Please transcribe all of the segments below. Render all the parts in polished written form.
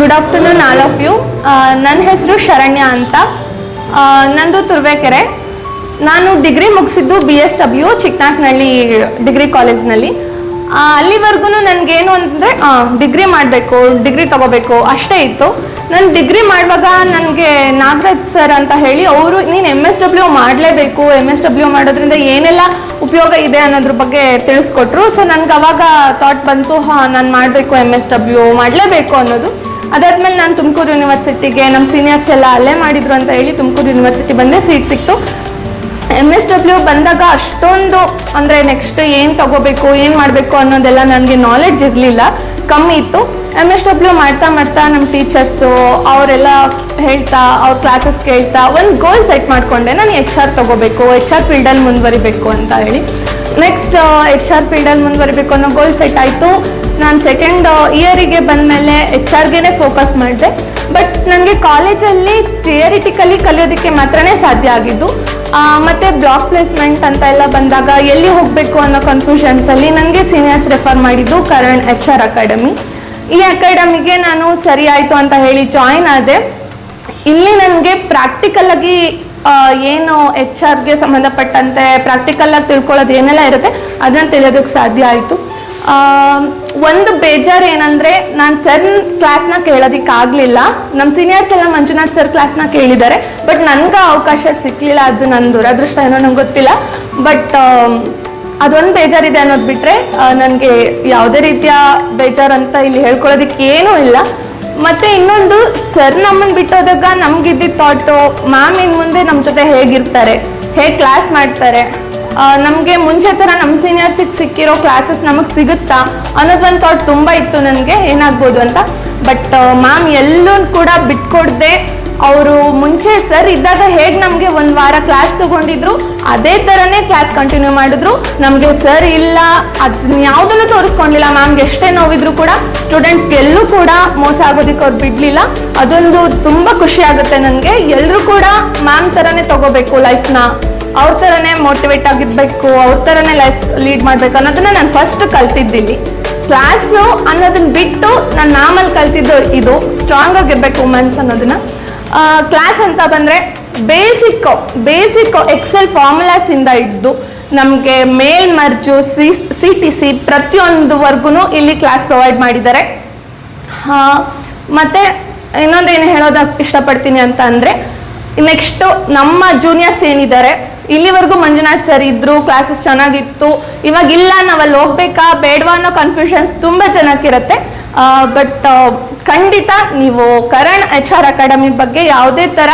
Good afternoon all of you. ನನ್ನ ಹೆಸರು ಶರಣ್ಯ ಅಂತ. ನಂದು ತುರುವೇಕೆರೆ. ನಾನು ಡಿಗ್ರಿ ಮುಗಿಸಿದ್ದು BSW ಚಿಕ್ಕನಾಕ್ನಹಳ್ಳಿ ಡಿಗ್ರಿ ಕಾಲೇಜ್ನಲ್ಲಿ. ಅಲ್ಲಿವರೆಗೂ ನನಗೇನು ಅಂದರೆ ಡಿಗ್ರಿ ಮಾಡಬೇಕು, ಡಿಗ್ರಿ ತಗೋಬೇಕು ಅಷ್ಟೇ ಇತ್ತು. ನಾನು ಡಿಗ್ರಿ ಮಾಡುವಾಗ ನನಗೆ ನಾಗರಾಜ್ ಸರ್ ಅಂತ ಹೇಳಿ ಅವರು ನೀನು MSW ಮಾಡಲೇಬೇಕು, MSW ಮಾಡೋದ್ರಿಂದ ಏನೆಲ್ಲ ಉಪಯೋಗ ಇದೆ ಅನ್ನೋದ್ರ ಬಗ್ಗೆ ತಿಳಿಸ್ಕೊಟ್ರು. ಸೊ ನನಗೆ ಅವಾಗ ಥಾಟ್ ಬಂತು, ನಾನು ಮಾಡಬೇಕು, MSW ಮಾಡಲೇಬೇಕು ಅನ್ನೋದು. ಅದಾದ್ಮೇಲೆ ನಾನು ತುಮಕೂರು ಯೂನಿವರ್ಸಿಟಿಗೆ ನಮ್ಮ ಸೀನಿಯರ್ಸ್ ಎಲ್ಲ ಅಲ್ಲೇ ಮಾಡಿದ್ರು ಅಂತ ಹೇಳಿ ತುಮಕೂರು ಯೂನಿವರ್ಸಿಟಿ ಬಂದೆ, ಸೀಟ್ ಸಿಕ್ತು. MSW ಬಂದಾಗ ಅಷ್ಟೊಂದು ಅಂದರೆ ನೆಕ್ಸ್ಟ್ ಏನು ತಗೋಬೇಕು, ಏನು ಮಾಡಬೇಕು ಅನ್ನೋದೆಲ್ಲ ನನಗೆ ನಾಲೆಡ್ಜ್ ಇರಲಿಲ್ಲ, ಕಮ್ಮಿ ಇತ್ತು. MSW ಮಾಡ್ತಾ ಮಾಡ್ತಾ ನಮ್ಮ ಟೀಚರ್ಸು ಅವರೆಲ್ಲ ಹೇಳ್ತಾ, ಅವ್ರ ಕ್ಲಾಸಸ್ ಕೇಳ್ತಾ ಒಂದು ಗೋಲ್ ಸೆಟ್ ಮಾಡಿಕೊಂಡೆ, ನಾನು HR ತಗೋಬೇಕು, HR ಫೀಲ್ಡಲ್ಲಿ ಮುಂದುವರಿಬೇಕು ಅಂತ ಹೇಳಿ. ನೆಕ್ಸ್ಟ್ HR ಫೀಲ್ಡಲ್ಲಿ ಮುಂದುವರಿಬೇಕು ಅನ್ನೋ ಗೋಲ್ ಸೆಟ್ ಆಯಿತು. ನಾನು ಸೆಕೆಂಡ್ ಇಯರಿಗೆ ಬಂದಮೇಲೆ HRಗೆ ಫೋಕಸ್ ಮಾಡಿದೆ. ಬಟ್ ನನಗೆ ಕಾಲೇಜಲ್ಲಿ ಥಿಯರಿಟಿಕಲಿ ಕಲಿಯೋದಕ್ಕೆ ಮಾತ್ರನೇ ಸಾಧ್ಯ ಆಗಿದ್ದು. ಮತ್ತು ಬ್ಲಾಕ್ ಪ್ಲೇಸ್ಮೆಂಟ್ ಅಂತ ಎಲ್ಲ ಬಂದಾಗ ಎಲ್ಲಿ ಹೋಗಬೇಕು ಅನ್ನೋ ಕನ್ಫ್ಯೂಷನ್ಸಲ್ಲಿ ನನಗೆ ಸೀನಿಯರ್ಸ್ ರೆಫರ್ ಮಾಡಿದ್ದು ಕರಣ್ HR ಅಕಾಡೆಮಿ. ಈ ಅಕಾಡೆಮಿಗೆ ನಾನು ಸರಿ ಆಯಿತು ಅಂತ ಹೇಳಿ ಜಾಯಿನ್ ಆದೆ. ಇಲ್ಲಿ ನನಗೆ ಪ್ರಾಕ್ಟಿಕಲಾಗಿ ಏನು HRಗೆ ಸಂಬಂಧಪಟ್ಟಂತೆ ಪ್ರಾಕ್ಟಿಕಲಾಗಿ ತಿಳ್ಕೊಳ್ಳೋದು ಏನೆಲ್ಲ ಇರುತ್ತೆ ಅದನ್ನು ತಿಳಿಯೋದಕ್ಕೆ ಸಾಧ್ಯ ಆಯಿತು. ಒಂದು ಬೇಜಾರು ಏನಂದರೆ ನಾನು ಸರ್ ಕ್ಲಾಸ್ನ ಕೇಳೋದಕ್ಕಾಗಲಿಲ್ಲ. ನಮ್ಮ ಸೀನಿಯರ್ಸ್ ಎಲ್ಲ ಮಂಜುನಾಥ್ ಸರ್ ಕ್ಲಾಸ್ನ ಕೇಳಿದ್ದಾರೆ, ಬಟ್ ನನಗೆ ಅವಕಾಶ ಸಿಕ್ಕಲಿಲ್ಲ. ಅದು ನನ್ನ ದುರದೃಷ್ಟ ಏನೋ ನಂಗೆ ಗೊತ್ತಿಲ್ಲ. ಬಟ್ ಅದೊಂದು ಬೇಜಾರಿದೆ ಅನ್ನೋದು ಬಿಟ್ಟರೆ ನನಗೆ ಯಾವುದೇ ರೀತಿಯ ಬೇಜಾರು ಅಂತ ಇಲ್ಲಿ ಹೇಳ್ಕೊಳ್ಳೋದಕ್ಕೆ ಏನೂ ಇಲ್ಲ. ಮತ್ತು ಇನ್ನೊಂದು, ಸರ್ ನಮ್ಮನ್ನು ಬಿಟ್ಟೋದಾಗ ನಮಗಿದ್ದಿದ್ದ ಥಾಟು ಮ್ಯಾಮ್ ಇನ್ನು ಮುಂದೆ ನಮ್ಮ ಜೊತೆ ಹೇಗಿರ್ತಾರೆ, ಹೇಗೆ ಕ್ಲಾಸ್ ಮಾಡ್ತಾರೆ, ನಮಗೆ ಮುಂಚೆ ಥರ ನಮ್ಮ ಸೀನಿಯರ್ಸಿಗೆ ಸಿಕ್ಕಿರೋ ಕ್ಲಾಸಸ್ ನಮಗೆ ಸಿಗುತ್ತಾ ಅನ್ನೋದೊಂದು ಥಾಟ್ ತುಂಬ ಇತ್ತು ನನಗೆ, ಏನಾಗ್ಬೋದು ಅಂತ. ಬಟ್ ಮ್ಯಾಮ್ ಎಲ್ಲೂ ಕೂಡ ಬಿಟ್ಕೊಡ್ದೆ. ಅವರು ಮುಂಚೆ ಸರ್ ಇದ್ದಾಗ ಹೇಗೆ ನಮಗೆ ಒಂದು ವಾರ ಕ್ಲಾಸ್ ತೊಗೊಂಡಿದ್ರು ಅದೇ ಥರನೇ ಕ್ಲಾಸ್ ಕಂಟಿನ್ಯೂ ಮಾಡಿದ್ರು. ನಮಗೆ ಸರ್ ಇಲ್ಲ ಅದನ್ನ ಯಾವುದನ್ನು ತೋರಿಸ್ಕೊಂಡಿಲ್ಲ. ಮ್ಯಾಮ್ಗೆ ಎಷ್ಟೇ ನೋವಿದ್ರು ಕೂಡ ಸ್ಟೂಡೆಂಟ್ಸ್ಗೆ ಎಲ್ಲೂ ಕೂಡ ಮೋಸ ಆಗೋದಕ್ಕೆ ಅವ್ರು ಬಿಡಲಿಲ್ಲ. ಅದೊಂದು ತುಂಬ ಖುಷಿ ಆಗುತ್ತೆ ನನಗೆ. ಎಲ್ಲರೂ ಕೂಡ ಮ್ಯಾಮ್ ಥರನೇ ತಗೋಬೇಕು ಲೈಫ್ನ, ಅವ್ರ ಥರನೇ ಮೋಟಿವೇಟ್ ಆಗಿರ್ಬೇಕು, ಅವ್ರ ಥರನೇ ಲೈಫ್ ಲೀಡ್ ಮಾಡಬೇಕು ಅನ್ನೋದನ್ನ ನಾನು ಫಸ್ಟ್ ಕಲ್ತಿದ್ದಿಲ್ಲಿ. ಕ್ಲಾಸು ಅನ್ನೋದನ್ನ ಬಿಟ್ಟು ನಾನು ಮ್ಯಾಮಲ್ಲಿ ಕಲ್ತಿದ್ದು ಇದು, ಸ್ಟ್ರಾಂಗ್ ಆಗಿರ್ಬೇಕು ವುಮೆನ್ಸ್ ಅನ್ನೋದನ್ನ. ಕ್ಲಾಸ್ ಅಂತ ಬಂದರೆ ಬೇಸಿಕ್ ಎಕ್ಸೆಲ್ ಫಾರ್ಮುಲಾಸಿಂದ ಹಿಡಿದು ನಮಗೆ ಮೇಲ್ ಮರ್ಜು CTC ಪ್ರತಿಯೊಂದುವರೆಗೂ ಇಲ್ಲಿ ಕ್ಲಾಸ್ ಪ್ರೊವೈಡ್ ಮಾಡಿದ್ದಾರೆ. ಮತ್ತು ಇನ್ನೊಂದೇನು ಹೇಳೋದಕ್ಕೆ ಇಷ್ಟಪಡ್ತೀನಿ ಅಂತ ಅಂದರೆ, ನೆಕ್ಸ್ಟು ನಮ್ಮ ಜೂನಿಯರ್ಸ್ ಏನಿದ್ದಾರೆ, ಇಲ್ಲಿವರೆಗೂ ಮಂಜುನಾಥ್ ಸರ್ ಇದ್ರು, ಕ್ಲಾಸಸ್ ಚೆನ್ನಾಗಿತ್ತು, ಇವಾಗ ಇಲ್ಲ, ನಾವಲ್ಲಿ ಹೋಗ್ಬೇಕಾ ಬೇಡವಾ ಅನ್ನೋ ಕನ್ಫ್ಯೂಷನ್ಸ್ ತುಂಬ ಜನಕ್ಕಿರುತ್ತೆ. ಬಟ್ ಖಂಡಿತ ನೀವು ಕರಣ್ HR ಅಕಾಡೆಮಿ ಬಗ್ಗೆ ಯಾವುದೇ ಥರ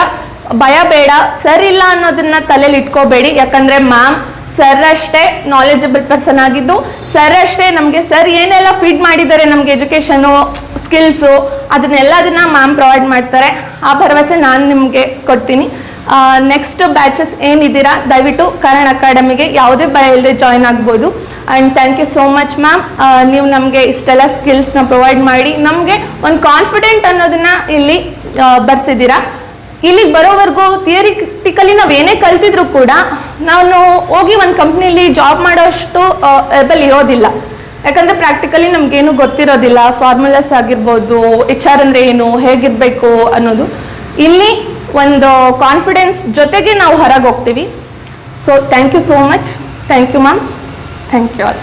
ಭಯ ಬೇಡ. ಸರ್ ಇಲ್ಲ ಅನ್ನೋದನ್ನ ತಲೆಯಲ್ಲಿ ಇಟ್ಕೋಬೇಡಿ. ಯಾಕಂದರೆ ಮ್ಯಾಮ್ ಸರ್ ಅಷ್ಟೇ ನಾಲೆಜಬಲ್ ಪರ್ಸನ್ ಆಗಿದ್ದು, ಸರ್ ಅಷ್ಟೇ ನಮಗೆ ಸರ್ ಏನೆಲ್ಲ ಫೀಡ್ ಮಾಡಿದ್ದಾರೆ ನಮಗೆ ಎಜುಕೇಷನು ಸ್ಕಿಲ್ಸು ಅದನ್ನೆಲ್ಲದನ್ನ ಮ್ಯಾಮ್ ಪ್ರೊವೈಡ್ ಮಾಡ್ತಾರೆ. ಆ ಭರವಸೆ ನಾನು ನಿಮಗೆ ಕೊಡ್ತೀನಿ. ನೆಕ್ಸ್ಟ್ ಬ್ಯಾಚಸ್ ಏನಿದ್ದೀರಾ ದಯವಿಟ್ಟು ಕರಣ್ ಅಕಾಡೆಮಿಗೆ ಯಾವುದೇ ಭಯ ಇಲ್ಲದೆ ಜಾಯ್ನ್ ಆಗ್ಬೋದು. And thank you so much ma'am. ನೀವು ನಮಗೆ ಇಷ್ಟೆಲ್ಲ ಸ್ಕಿಲ್ಸ್ನ ಪ್ರೊವೈಡ್ ಮಾಡಿ ನಮಗೆ ಒಂದು ಕಾನ್ಫಿಡೆಂಟ್ ಅನ್ನೋದನ್ನ ಇಲ್ಲಿ ಬರ್ಸಿದ್ದೀರಾ. ಇಲ್ಲಿಗೆ ಬರೋವರೆಗೂ ಥಿಯರಿಟಿಕಲಿ ನಾವು ಏನೇ ಕಲ್ತಿದ್ರು ಕೂಡ ನಾನು ಹೋಗಿ ಒಂದು ಕಂಪ್ನಿಲಿ ಜಾಬ್ ಮಾಡೋಷ್ಟು ಎಬಲ್ ಇರೋದಿಲ್ಲ. ಯಾಕಂದರೆ ಪ್ರಾಕ್ಟಿಕಲಿ ನಮಗೇನು ಗೊತ್ತಿರೋದಿಲ್ಲ. ಫಾರ್ಮುಲಾಸ್ ಆಗಿರ್ಬೋದು, HR ಅಂದರೆ ಏನು, ಹೇಗಿರಬೇಕು ಅನ್ನೋದು. ಇಲ್ಲಿ ಒಂದು ಕಾನ್ಫಿಡೆನ್ಸ್ ಜೊತೆಗೆ ನಾವು ಹೊರಗೆ ಹೋಗ್ತೀವಿ. So thank you so much. Thank you ma'am. Thank you all.